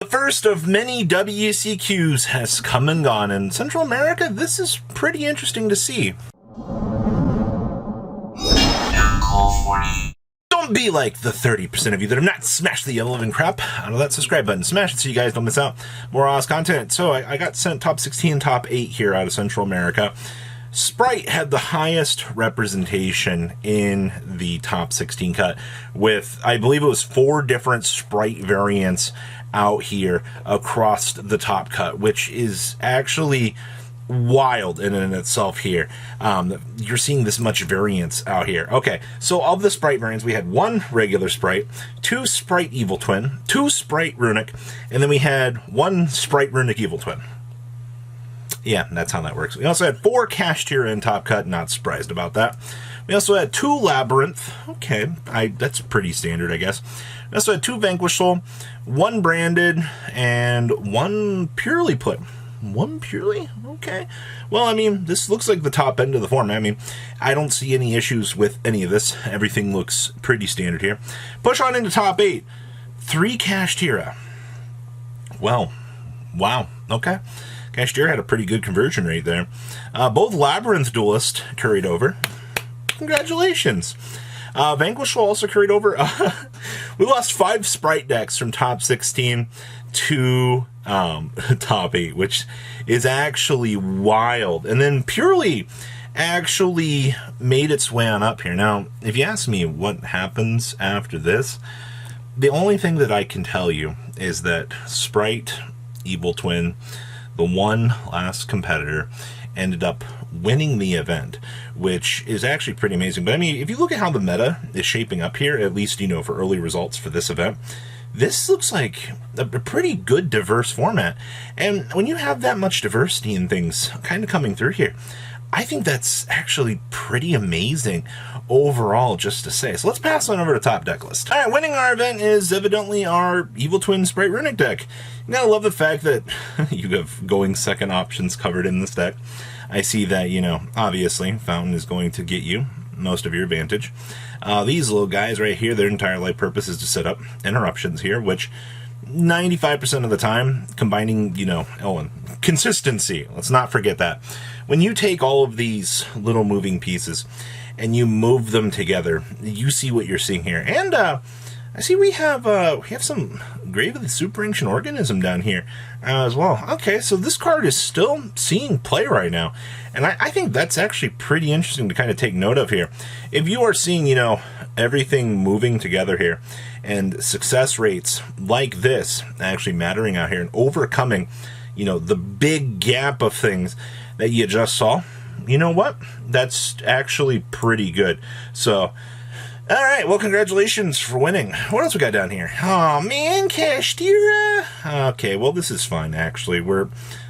The first of many WCQs has come and gone. In Central America, this is pretty interesting to see. Don't be like the 30% of you that have not smashed the yellow living crap out of that subscribe button. Smash it so you guys don't miss out more awesome content. So I got sent top 16, top 8 here out of Central America. Sprite had the highest representation in the top 16 cut with, I believe it was 4 different Sprite variants out here across the top cut, which is actually wild in and itself here. You're seeing this much variance out here. Okay, so of the Sprite variants, we had 1 regular Sprite, 2 Sprite Evil Twin, 2 Sprite Runic, and then we had 1 Sprite Runic Evil Twin. Yeah, that's how that works. We also had 4 Cash Tier in top cut, not surprised about that. We also had 2 Labyrinth. Okay, that's pretty standard, I guess. We also had 2 Vanquish Soul, 1 Branded, and 1 Purely Put. 1 Purely? Okay. Well, I mean, this looks like the top end of the format. I mean, I don't see any issues with any of this. Everything looks pretty standard here. Push on into top 8. 3 Cash Tier. Well, wow. Okay. Cash Tier had a pretty good conversion rate there. Both Labyrinth Duelist carried over. Congratulations. Vanquish will also carried over. We lost 5 Sprite decks from top 16 to top 8, which is actually wild. And then Purely actually made its way on up here. Now, if you ask me what happens after this, the only thing that I can tell you is that Sprite, Evil Twin, the one last competitor, ended up winning the event, which is actually pretty amazing. But I mean, if you look at how the meta is shaping up here, at least, you know, for early results for this event, this looks like a pretty good diverse format. And when you have that much diversity in things kind of coming through here, I think that's actually pretty amazing overall, just to say. So let's pass on over to top deck list. All right, winning our event is evidently our Evil Twin Sprite Runic deck. You gotta love the fact that you have going second options covered in this deck. I see that, you know, obviously Fountain is going to get you most of your advantage. These little guys right here, their entire life purpose is to set up interruptions here, which 95% of the time, combining, you know, and consistency. Let's not forget that. When you take all of these little moving pieces and you move them together, you see what you're seeing here. And I see we have some Grave of the Super Ancient Organism down here as well. Okay, so this card is still seeing play right now. And I think that's actually pretty interesting to kind of take note of here. If you are seeing, you know, everything moving together here and success rates like this actually mattering out here and overcoming, you know, the big gap of things that you just saw, you know what? That's actually pretty good. So, all right, well, congratulations for winning. What else we got down here? Oh, man, Cash Tier. Okay, well, this is fun, actually. We're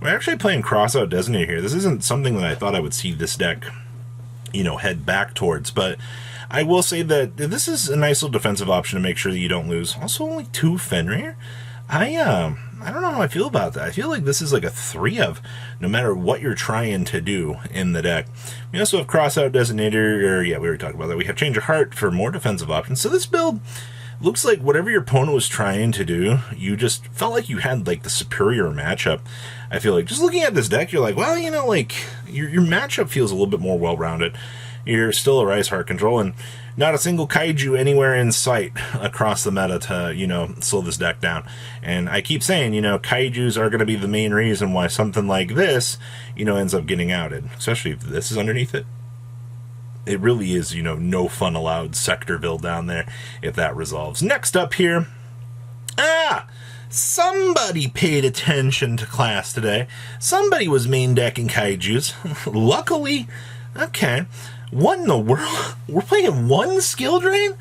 actually playing Crossout Designator here. This isn't something that I thought I would see this deck, you know, head back towards, but I will say that this is a nice little defensive option to make sure that you don't lose. Also, only 2 Fenrir. I don't know how I feel about that. I feel like this is like a 3 of, no matter what you're trying to do in the deck. We also have Crossout Designator, or yeah, we already talked about that. We have Change of Heart for more defensive options. So this build looks like whatever your opponent was trying to do, you just felt like you had like the superior matchup. I feel like just looking at this deck, you're like, well, you know, like your matchup feels a little bit more well-rounded. You're still a Rise Heart Control, and not a single kaiju anywhere in sight across the meta to, you know, slow this deck down. And I keep saying, you know, kaijus are going to be the main reason why something like this, you know, ends up getting outed. Especially if this is underneath it. It really is, you know, no fun allowed Sectorville down there if that resolves. Next up here, somebody paid attention to class today. Somebody was main decking kaijus. Luckily, okay. What in the world? We're playing 1 skill drain?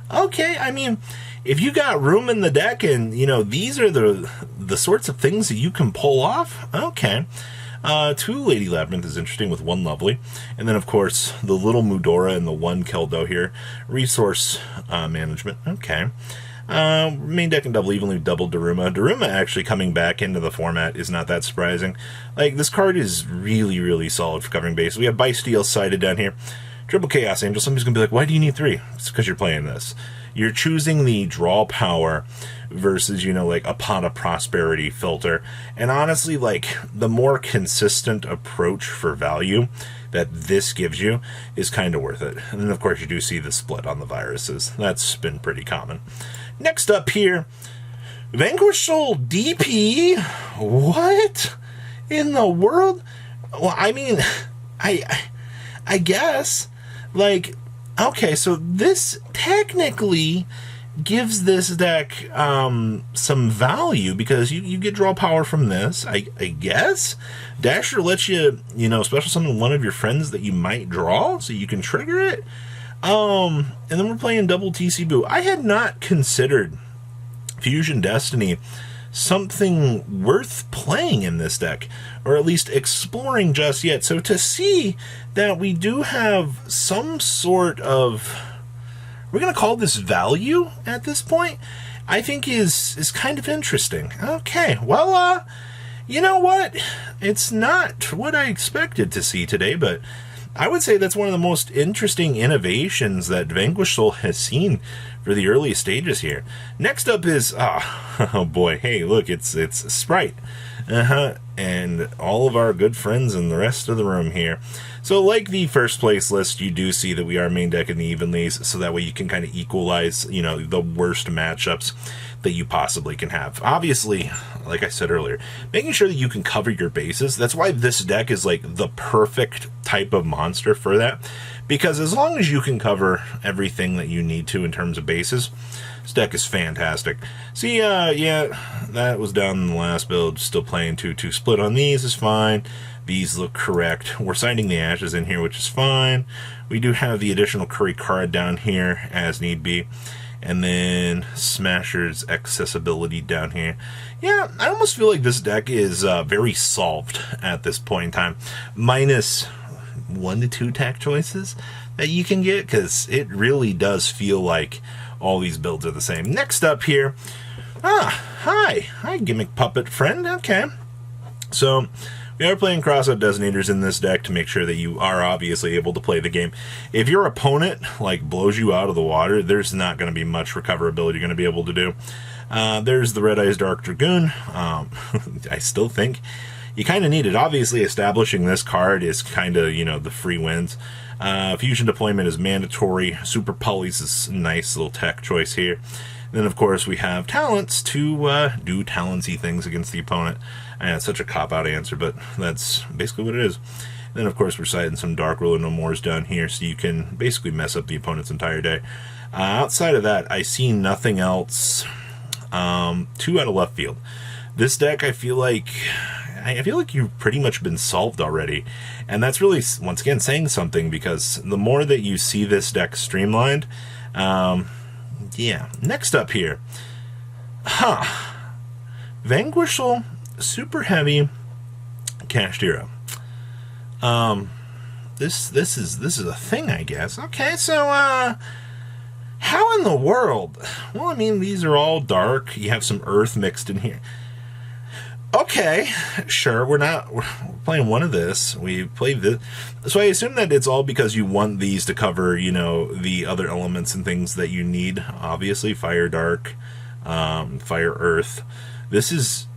Okay, I mean, if you got room in the deck and, you know, these are the sorts of things that you can pull off, okay. 2 Lady Labyrinth is interesting with 1 Lovely. And then, of course, the little Mudora and the 1 Keldo here. Resource management, okay. Main deck and double evenly doubled Daruma. Daruma actually coming back into the format is not that surprising. Like, this card is really, really solid for covering base. We have Bysteel sighted down here. Triple Chaos Angel. Somebody's going to be like, why do you need 3? It's because you're playing this. You're choosing the draw power versus, you know, like a pot of prosperity filter. And honestly, like, the more consistent approach for value that this gives you is kind of worth it. And then, of course, you do see the split on the viruses. That's been pretty common. Next up here, Vanquishal DP. What in the world? Well, I mean, I guess, like, okay, so this technically gives this deck some value because you get draw power from this, I guess. Dasher lets you, you know, special summon one of your friends that you might draw, so you can trigger it. And then we're playing double TC Boo. I had not considered Fusion Destiny something worth playing in this deck, or at least exploring just yet. So to see that we do have some sort of, we're going to call this value at this point, I think is kind of interesting. Okay, well, you know what? It's not what I expected to see today, but I would say that's one of the most interesting innovations that Vanquishal has seen for the early stages here. Next up is, oh boy, hey, look, it's Sprite. And all of our good friends in the rest of the room here. So like the first place list, you do see that we are main decking the evenlies, so that way you can kind of equalize, you know, the worst matchups that you possibly can have. Obviously, like I said earlier, making sure that you can cover your bases. That's why this deck is like the perfect type of monster for that. Because as long as you can cover everything that you need to in terms of bases, this deck is fantastic. See, yeah, that was down in the last build. Still playing 2-2 split on these is fine. These look correct. We're citing the ashes in here, which is fine. We do have the additional curry card down here as need be. And then Smasher's accessibility down here. Yeah, I almost feel like this deck is very solved at this point in time. Minus 1 to 2 tech choices that you can get, because it really does feel like all these builds are the same. Next up here, hi gimmick puppet friend. Okay, so we are playing crossout detonators in this deck to make sure that you are obviously able to play the game. If your opponent like blows you out of the water, there's not going to be much recoverability you're going to be able to do. There's the Red Eyes Dark Dragoon. I still think you kind of need it. Obviously, establishing this card is kind of, you know, the free wins. Fusion deployment is mandatory. Super Pulleys is a nice little tech choice here. Then, of course, we have talents to do talentsy things against the opponent. And it's such a cop-out answer, but that's basically what it is. Then, of course, we're citing some Dark Ruler No Mores down here, so you can basically mess up the opponent's entire day. Outside of that, I see nothing else too out of left field. This deck, I feel like you've pretty much been solved already. And that's really, once again, saying something, because the more that you see this deck streamlined, yeah. Next up here, Vanquishal Super Heavy Cached Hero. This is a thing, I guess. Okay, so how in the world? Well, I mean, these are all dark. You have some earth mixed in here. Okay, sure, we're playing one of this. We played this. So I assume that it's all because you want these to cover, you know, the other elements and things that you need. Obviously, fire, dark, fire, earth. This is,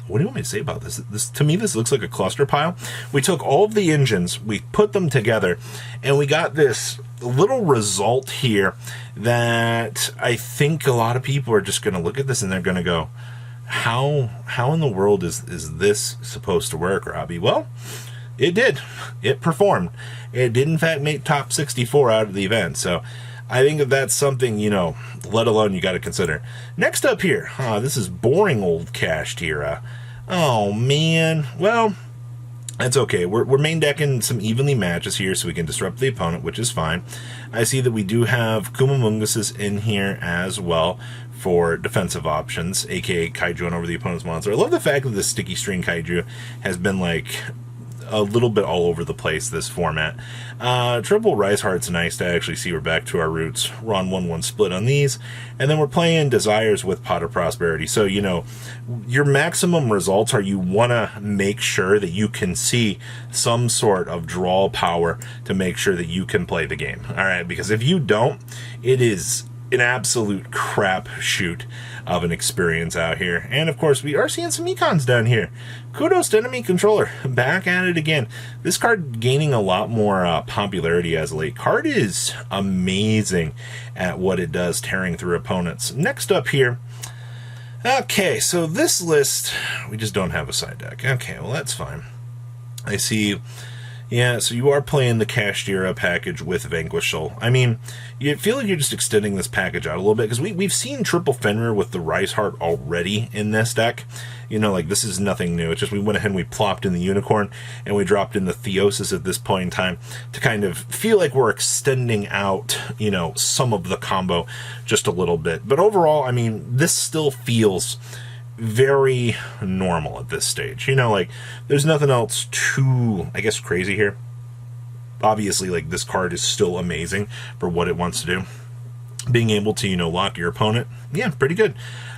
what do you want me to say about this? To me, this looks like a cluster pile. We took all of the engines, we put them together, and we got this little result here that I think a lot of people are just going to look at this and they're going to go, How in the world is this supposed to work, Robbie? Well, it did. It performed. It did, in fact, make top 64 out of the event. So I think that that's something, you know, let alone you got to consider. Next up here, this is boring old Cached Hero. Oh, man. Well, that's okay. We're main decking some evenly matches here so we can disrupt the opponent, which is fine. I see that we do have Kumamunguses in here as well for defensive options, aka Kaiju on over the opponent's monster. I love the fact that the sticky string Kaiju has been like a little bit all over the place this format. Triple Rise Heart's nice to actually see we're back to our roots. We're on 1-1 split on these. And then we're playing Desires with Pot of Prosperity. So, you know, your maximum results are you want to make sure that you can see some sort of draw power to make sure that you can play the game. All right, because if you don't, it is an absolute crap shoot of an experience out here. And of course, we are seeing some econs down here. Kudos to Enemy Controller, back at it again. This card gaining a lot more popularity as of late. Card is amazing at what it does, tearing through opponents. Next up here, okay, so this list, we just don't have a side deck. Okay, well that's fine. I see. Yeah, so you are playing the Kashtira package with Vanquish Soul. I mean, you feel like you're just extending this package out a little bit, because we've seen Triple Fenrir with the Rise Heart already in this deck. You know, like, this is nothing new. It's just we went ahead and we plopped in the Unicorn, and we dropped in the Theosis at this point in time to kind of feel like we're extending out, you know, some of the combo just a little bit. But overall, I mean, this still feels very normal at this stage. You know, like, there's nothing else too, I guess, crazy here. Obviously, like, this card is still amazing for what it wants to do. Being able to, you know, lock your opponent, yeah, pretty good.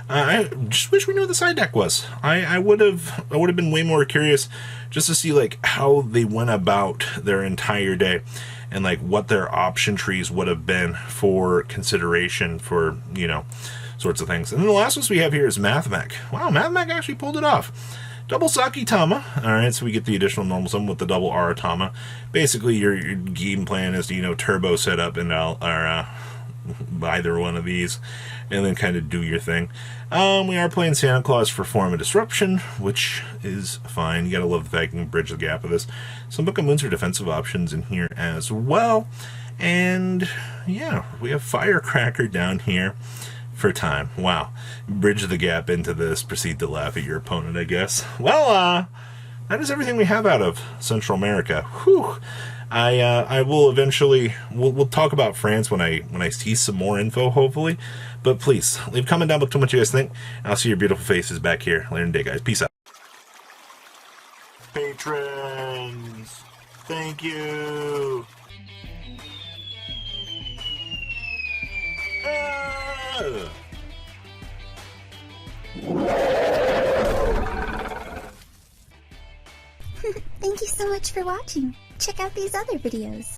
I just wish we knew what the side deck was. I would have been way more curious just to see, like, how they went about their entire day and, like, what their option trees would have been for consideration for, you know, sorts of things. And then the last one we have here is Mathmech. Wow, Mathmech actually pulled it off. Double Sakitama. Alright, so we get the additional normal summon with the double Aratama. Basically, your game plan is to, you know, turbo set up in either one of these, and then kind of do your thing. We are playing Santa Claus for Form of Disruption, which is fine. You gotta love the fact you can bridge the gap of this. Some Book of Moons are defensive options in here as well. And yeah, we have Firecracker down here for time. Wow. Bridge the gap into this, proceed to laugh at your opponent, I guess. Well, that is everything we have out of Central America. Whew. I will eventually, we'll talk about France when I see some more info, hopefully. But please, leave a comment down below what you guys think. I'll see your beautiful faces back here later in the day, guys. Peace out. Patrons, thank you. Thank you so much for watching. Check out these other videos.